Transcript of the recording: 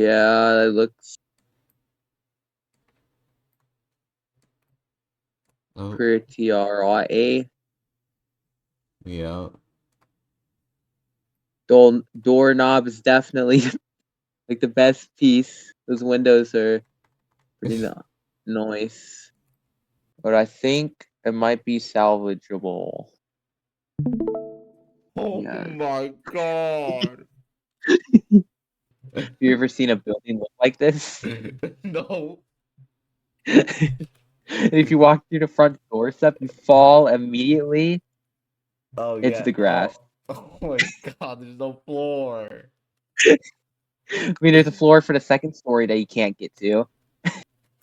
Yeah, it looks Oh, pretty alright. yeah. Doorknob is definitely like the best piece. Those windows are pretty nice, but I think it might be salvageable. Oh Yeah. my god. You ever seen a building look like this? No. And if you walk through the front doorstep, you fall immediately Oh into yeah. the grass. Oh my god, there's no floor. I mean, there's a floor for the second story that you can't get to.